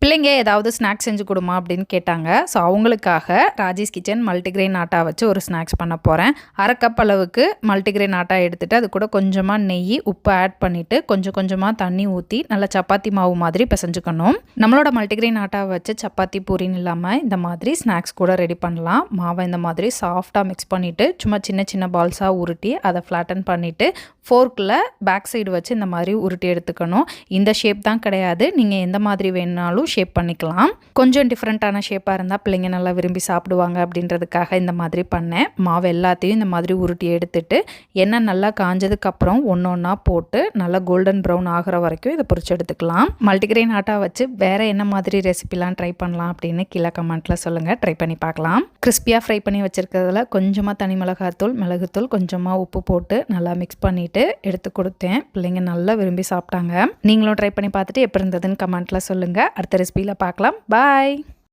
பிள்ளைங்க ஏதாவது ஸ்நாக்ஸ் செஞ்சு கொடுமா அப்படின்னு கேட்டாங்க. ஸோ அவங்களுக்காக ராஜேஷ் கிச்சன் மல்டிகிரெயின் ஆட்டா வச்சு ஒரு ஸ்நாக்ஸ் பண்ண போகிறேன். 1/2 கப் அளவுக்கு மல்டிகிரெயின் ஆட்டா எடுத்துகிட்டு அது கூட கொஞ்சமாக நெய் உப்பு ஆட் பண்ணிவிட்டு கொஞ்சம் கொஞ்சமாக தண்ணி ஊற்றி நல்லா சப்பாத்தி மாவு மாதிரி பிசைஞ்சுக்கணும். நம்மளோட மல்டிகிரெயின் ஆட்டா வச்சு சப்பாத்தி பூரின்னு இல்லாமல் இந்த மாதிரி ஸ்நாக்ஸ் கூட ரெடி பண்ணலாம். மாவை இந்த மாதிரி சாஃப்டாக மிக்ஸ் பண்ணிவிட்டு சும்மா சின்ன சின்ன பால்ஸாக உருட்டி அதை ஃப்ளாட்டன் பண்ணிவிட்டு ஃபோர்க்கில் பேக் சைடு வச்சு இந்த மாதிரி உருட்டி எடுத்துக்கணும். இந்த ஷேப் தான் கிடையாது, நீங்கள் எந்த மாதிரி வேணுனாலும் ஷேப் பண்ணிக்கலாம். கொஞ்சம் டிஃப்ரெண்ட்டான ஷேப்பாக இருந்தால் பிள்ளைங்க நல்லா விரும்பி சாப்பிடுவாங்க அப்படின்றதுக்காக இந்த மாதிரி பண்ணேன். மாவு எல்லாத்தையும் இந்த மாதிரி உருட்டி எடுத்துட்டு எண்ணெய் நல்லா காஞ்சதுக்கப்புறம் ஒன்று ஒன்றா போட்டு நல்லா கோல்டன் ப்ரௌன் ஆகிற வரைக்கும் இதை பொரிச்சு எடுத்துக்கலாம். மல்டிகிரெயின் ஆட்டா வச்சு வேறு என்ன மாதிரி ரெசிபிலாம் ட்ரை பண்ணலாம் அப்படின்னு கீழே கமெண்ட்டில் சொல்லுங்கள். ட்ரை பண்ணி பார்க்கலாம். கிறிஸ்பியாக ஃப்ரை பண்ணி வச்சுருக்கிறதுல கொஞ்சமாக தனி மிளகாத்தூள் மிளகுத்தூள் கொஞ்சமாக உப்பு போட்டு நல்லா மிக்ஸ் பண்ணிவிட்டு எடுத்து கொடுத்தேன். பிள்ளைங்க நல்லா விரும்பி சாப்பிட்டாங்க. நீங்களும் ட்ரை பண்ணி பார்த்துட்டு எப்படி இருந்ததுன்னு கமெண்ட்டில் சொல்லுங்கள். அடுத்த ரெசிபியில் பார்க்கலாம். பாய்.